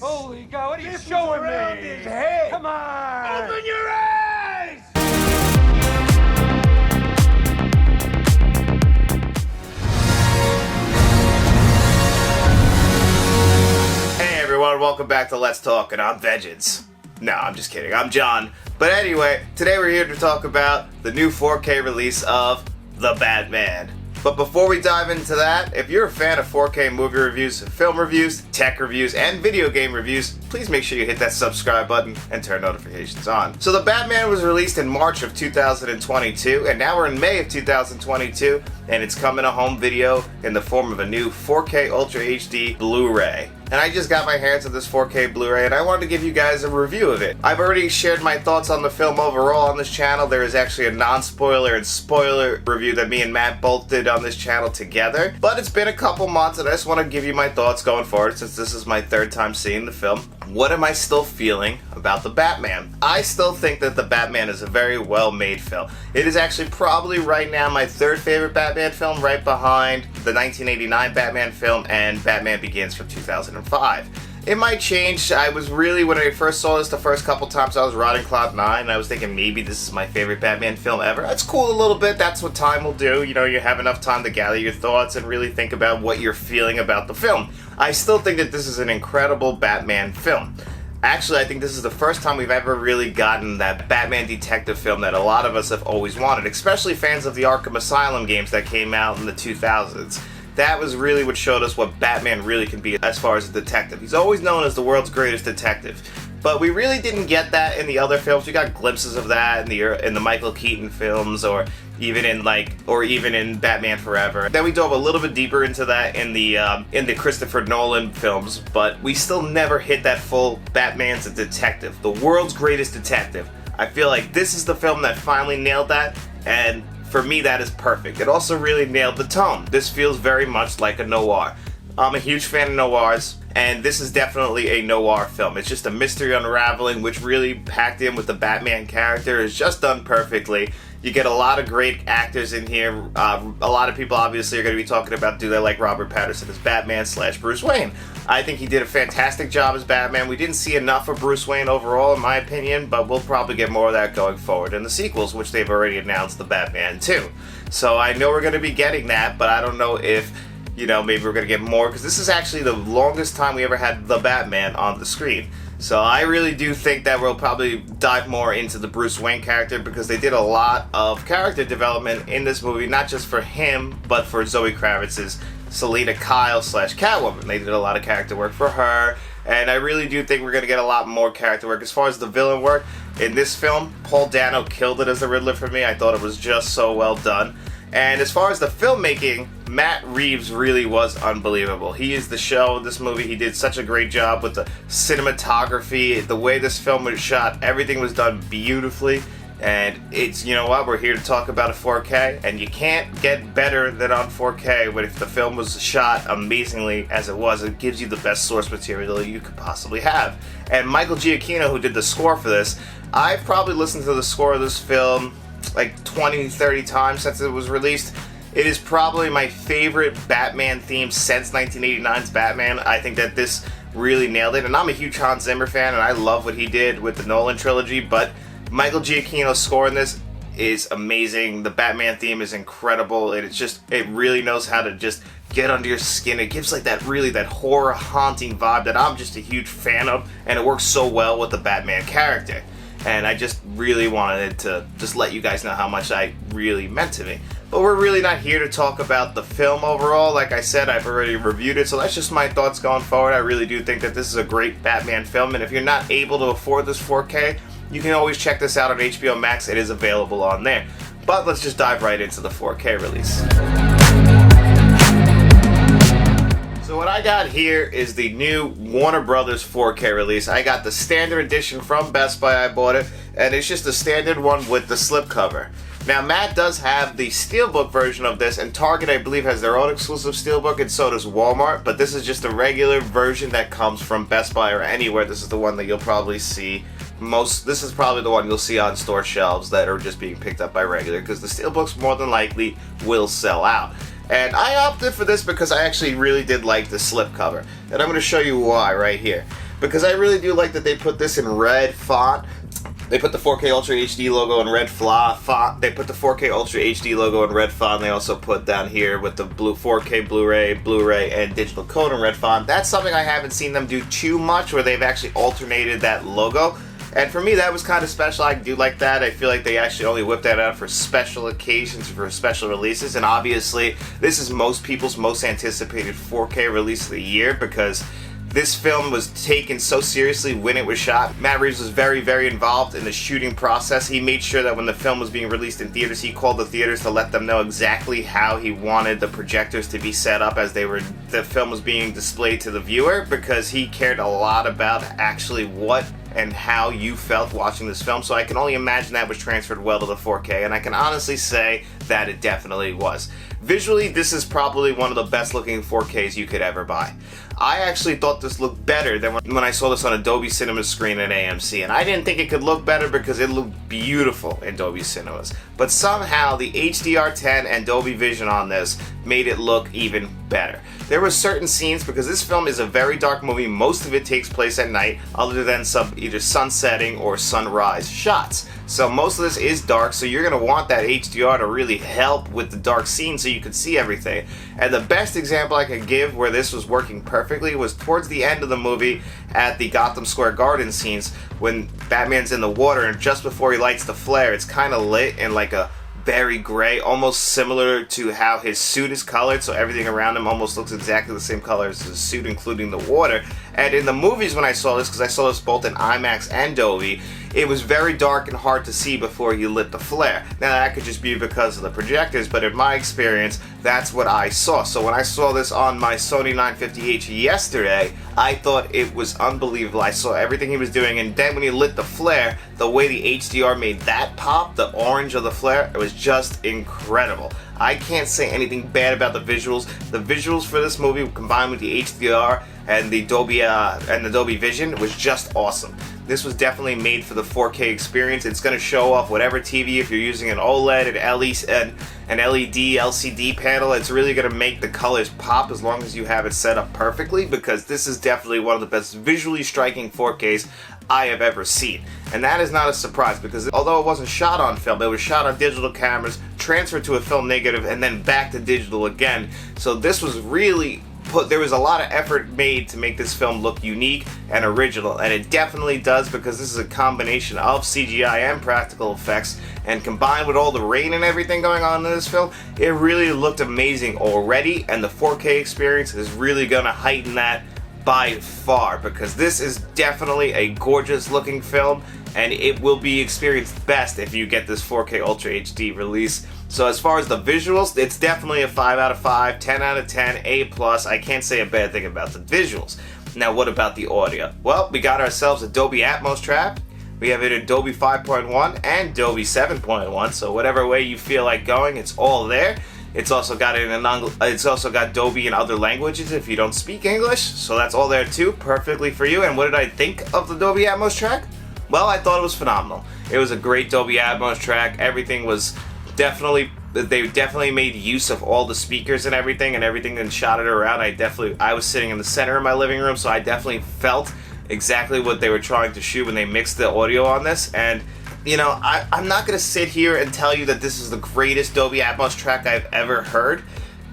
Holy God, what are you showing me? His head. Come on! Open your eyes! Hey everyone, welcome back to Let's Talk, and I'm Vengeance. No, I'm just kidding, I'm John. But anyway, today we're here to talk about the new 4K release of The Batman. But before we dive into that, if you're a fan of 4K movie reviews, film reviews, tech reviews, and video game reviews, please make sure you hit that subscribe button and turn notifications on. So The Batman was released in March of 2022, and now we're in May of 2022, and it's coming to home video in the form of a new 4K Ultra HD Blu-ray. And I just got my hands on this 4K Blu-ray, and I wanted to give you guys a review of it. I've already shared my thoughts on the film overall on this channel. There is actually a non-spoiler and spoiler review that me and Matt both did on this channel together. But it's been a couple months, and I just want to give you my thoughts going forward since this is my third time seeing the film. What am I still feeling about The Batman? I still think that The Batman is a very well-made film. It is actually probably right now my third favorite Batman film, right behind the 1989 Batman film and Batman Begins from 2005. It might change. I was really, when I first saw this the first couple times, I was riding Cloud 9, and I was thinking maybe this is my favorite Batman film ever. It's cool a little bit. That's what time will do. You know, you have enough time to gather your thoughts and really think about what you're feeling about the film. I still think that this is an incredible Batman film. Actually, I think this is the first time we've ever really gotten that Batman detective film that a lot of us have always wanted, especially fans of the Arkham Asylum games that came out in the 2000s. That was really what showed us what Batman really can be as far as a detective. He's always known as the world's greatest detective. But we really didn't get that in the other films. We got glimpses of that in the Michael Keaton films, or even in Batman Forever. Then we dove a little bit deeper into that in the Christopher Nolan films, but we still never hit that full Batman's a detective, the world's greatest detective. I feel like this is the film that finally nailed that, and for me that is perfect. It also really nailed the tone. This feels very much like a noir. I'm a huge fan of noirs, and this is definitely a noir film. It's just a mystery unraveling, which really packed in with the Batman character is just done perfectly. You get a lot of great actors in here. A lot of people obviously are going to be talking about, do they like Robert Pattinson as Batman / Bruce Wayne? I think he did a fantastic job as Batman. We didn't see enough of Bruce Wayne overall, in my opinion, but we'll probably get more of that going forward in the sequels, which they've already announced the Batman 2. So I know we're going to be getting that, but I don't know if, you know, maybe we're going to get more, because this is actually the longest time we ever had the Batman on the screen. So I really do think that we'll probably dive more into the Bruce Wayne character, because they did a lot of character development in this movie, not just for him, but for Zoe Kravitz's Selina Kyle / Catwoman. They did a lot of character work for her, and I really do think we're going to get a lot more character work. As far as the villain work, in this film, Paul Dano killed it as the Riddler for me. I thought it was just so well done. And as far as the filmmaking, Matt Reeves really was unbelievable. He is the show of this movie. He did such a great job with the cinematography, the way this film was shot. Everything was done beautifully. And it's, you know what, we're here to talk about a 4K, and you can't get better than on 4K. But if the film was shot amazingly as it was, it gives you the best source material you could possibly have. And Michael Giacchino, who did the score for this, I've probably listened to the score of this film like 20, 30 times since it was released. It is probably my favorite Batman theme since 1989's Batman. I think that this really nailed it, and I'm a huge Hans Zimmer fan, and I love what he did with the Nolan trilogy, but Michael Giacchino's score in this is amazing. The Batman theme is incredible, and it really knows how to just get under your skin. It gives like that horror haunting vibe that I'm just a huge fan of, and it works so well with the Batman character. And I just really wanted to just let you guys know how much I really meant to me. But we're really not here to talk about the film overall. Like I said, I've already reviewed it, so that's just my thoughts going forward. I really do think that this is a great Batman film, and if you're not able to afford this 4K, you can always check this out on HBO Max. It is available on there. But let's just dive right into the 4K release. So what I got here is the new Warner Brothers 4K release. I got the standard edition from Best Buy. I bought it, and it's just a standard one with the slipcover. Now, Matt does have the Steelbook version of this, and Target, I believe, has their own exclusive Steelbook, and so does Walmart, but this is just a regular version that comes from Best Buy or anywhere. This is the one that you'll probably see this is probably the one you'll see on store shelves that are just being picked up by regular, because the Steelbooks more than likely will sell out. And I opted for this because I actually really did like the slipcover, and I'm going to show you why right here. because I really do like that they put this in red font. They put the 4K Ultra HD logo in red font. They put the 4K Ultra HD logo in red font. They also put down here with the 4K Blu-ray, and digital code in red font. That's something I haven't seen them do too much, where they've actually alternated that logo. And for me, that was kind of special. I do like that. I feel like they actually only whip that out for special occasions, for special releases. And obviously, this is most people's most anticipated 4K release of the year, because this film was taken so seriously when it was shot. Matt Reeves was very, very involved in the shooting process. He made sure that when the film was being released in theaters, he called the theaters to let them know exactly how he wanted the projectors to be set up as the film was being displayed to the viewer, because he cared a lot about actually what and how you felt watching this film. So I can only imagine that was transferred well to the 4K, and I can honestly say that it definitely was. Visually, this is probably one of the best looking 4Ks you could ever buy. I actually thought this looked better than when I saw this on a Dolby Cinema screen at AMC, and I didn't think it could look better because it looked beautiful in Dolby Cinemas. But somehow the HDR10 and Dolby Vision on this made it look even better. There were certain scenes, because this film is a very dark movie, most of it takes place at night, other than some either sunsetting or sunrise shots. So most of this is dark, so you're going to want that HDR to really help with the dark scene so you can see everything. And the best example I could give where this was working perfectly was towards the end of the movie at the Gotham Square Garden scenes, when Batman's in the water and just before he lights the flare, it's kind of lit in like a very gray, almost similar to how his suit is colored, so everything around him almost looks exactly the same color as his suit, including the water. And in the movies when I saw this, because I saw this both in IMAX and Dolby, it was very dark and hard to see before you lit the flare. Now that could just be because of the projectors, but in my experience, that's what I saw. So when I saw this on my Sony 950H yesterday, I thought it was unbelievable. I saw everything he was doing, and then when he lit the flare, the way the HDR made that pop, the orange of the flare, it was just incredible. I can't say anything bad about the visuals. The visuals for this movie, combined with the HDR and the Dolby Vision, was just awesome. This was definitely made for the 4K experience. It's going to show off whatever TV, if you're using an OLED, an LED, LCD panel, it's really going to make the colors pop as long as you have it set up perfectly, because this is definitely one of the best visually striking 4Ks I have ever seen. And that is not a surprise, because although it wasn't shot on film, it was shot on digital cameras, transferred to a film negative, and then back to digital again. So this was really there was a lot of effort made to make this film look unique and original, and it definitely does, because this is a combination of CGI and practical effects, and combined with all the rain and everything going on in this film, it really looked amazing already, and the 4K experience is really going to heighten that by far, because this is definitely a gorgeous looking film, and it will be experienced best if you get this 4K Ultra HD release. So as far as the visuals, it's definitely a 5 out of 5, 10 out of 10, A+. I can't say a bad thing about the visuals. Now what about the audio? Well, we got ourselves a Dolby Atmos track. We have it in Dolby 5.1 and Dolby 7.1, so whatever way you feel like going, it's all there. It's also got Dolby in other languages if you don't speak English, so that's all there too, perfectly for you. And what did I think of the Dolby Atmos track? Well, I thought it was phenomenal. It was a great Dolby Atmos track. Everything was they definitely made use of all the speakers and everything and shot it around. I was sitting in the center of my living room, so I definitely felt exactly what they were trying to shoot when they mixed the audio on this. And you know, I'm not going to sit here and tell you that this is the greatest Dolby Atmos track I've ever heard.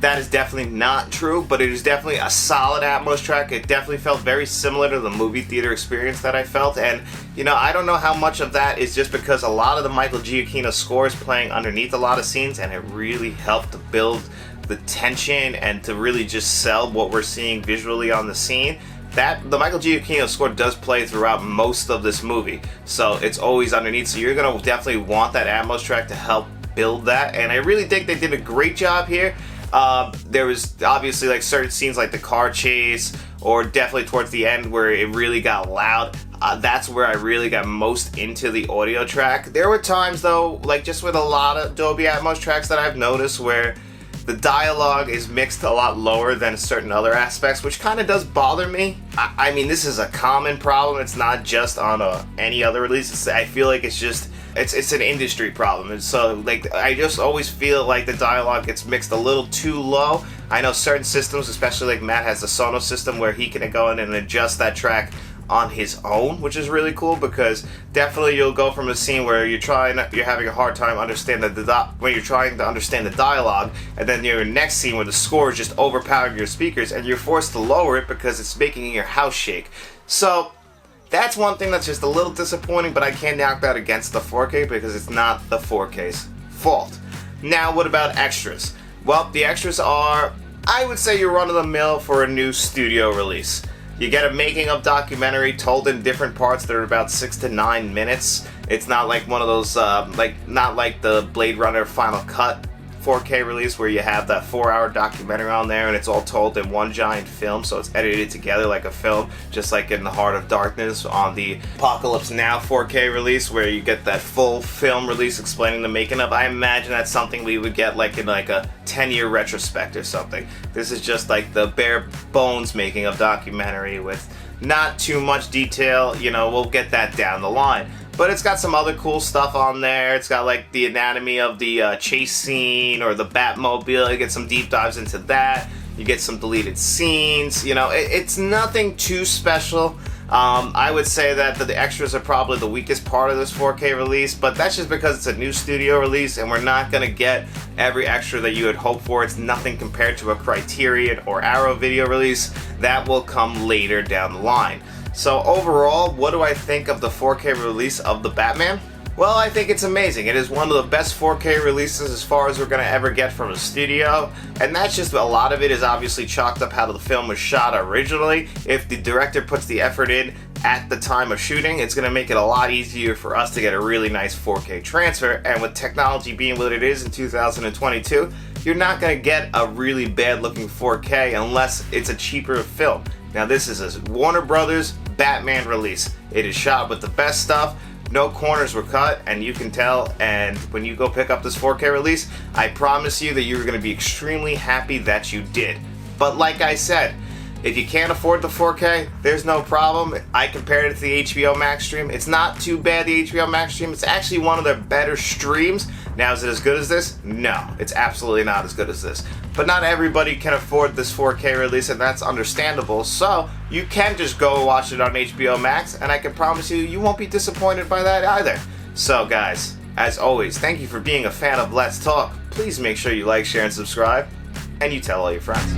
That is definitely not true, but it is definitely a solid Atmos track. It definitely felt very similar to the movie theater experience that I felt, and you know, I don't know how much of that is just because a lot of the Michael Giacchino score is playing underneath a lot of scenes, and it really helped to build the tension and to really just sell what we're seeing visually on the scene. That the Michael Giacchino score does play throughout most of this movie, so it's always underneath, so you're going to definitely want that Atmos track to help build that, and I really think they did a great job here. There was obviously like certain scenes like the car chase, or definitely towards the end where it really got loud. That's where I really got most into the audio track. There were times though, like just with a lot of Dolby Atmos tracks that I've noticed, where the dialogue is mixed a lot lower than certain other aspects, which kind of does bother me. I mean, this is a common problem. It's not just on any other release. I feel like it's an industry problem. And so like I just always feel like the dialogue gets mixed a little too low. I know certain systems, especially like Matt has the Sonos system, where he can go in and adjust that track on his own, which is really cool, because definitely you'll go from a scene where you're having a hard time understanding when you're trying to understand the dialogue, and then your next scene where the score is just overpowering your speakers and you're forced to lower it because it's making your house shake. So that's one thing that's just a little disappointing, but I can't knock that against the 4K because it's not the 4K's fault. Now, what about extras? Well, the extras are, I would say, you're run-of-the-mill for a new studio release. You get a making-of documentary told in different parts that are about 6 to 9 minutes. It's not like one of those, not like the Blade Runner Final Cut 4K release where you have that 4-hour documentary on there and it's all told in one giant film, so it's edited together like a film, just like in The Heart of Darkness on the Apocalypse Now 4K release where you get that full film release explaining the making of. I imagine that's something we would get like in like a 10-year retrospect or something. This is just like the bare bones making of documentary with not too much detail. You know, we'll get that down the line. But it's got some other cool stuff on there. It's got like the anatomy of the chase scene or the Batmobile. You get some deep dives into that. You get some deleted scenes. You know, it's nothing too special. I would say that the extras are probably the weakest part of this 4K release, but that's just because it's a new studio release and we're not going to get every extra that you would hope for. It's nothing compared to a Criterion or Arrow video release. That will come later down the line. So overall, what do I think of the 4K release of The Batman? Well, I think it's amazing. It is one of the best 4K releases as far as we're going to ever get from a studio, and that's just a lot of it is obviously chalked up how the film was shot originally. If the director puts the effort in at the time of shooting, it's going to make it a lot easier for us to get a really nice 4K transfer, and with technology being what it is in 2022, you're not going to get a really bad looking 4K unless it's a cheaper film. Now this is a Warner Brothers Batman release. It is shot with the best stuff. No corners were cut, and you can tell, and when you go pick up this 4K release, I promise you that you're going to be extremely happy that you did. But like I said, if you can't afford the 4K, there's no problem. I compared it to the HBO Max stream. It's not too bad, the HBO Max stream. It's actually one of their better streams. Now, is it as good as this? No, it's absolutely not as good as this. But not everybody can afford this 4K release, and that's understandable. So you can just go watch it on HBO Max, and I can promise you, you won't be disappointed by that either. So guys, as always, thank you for being a fan of Let's Talk. Please make sure you like, share, and subscribe, and you tell all your friends.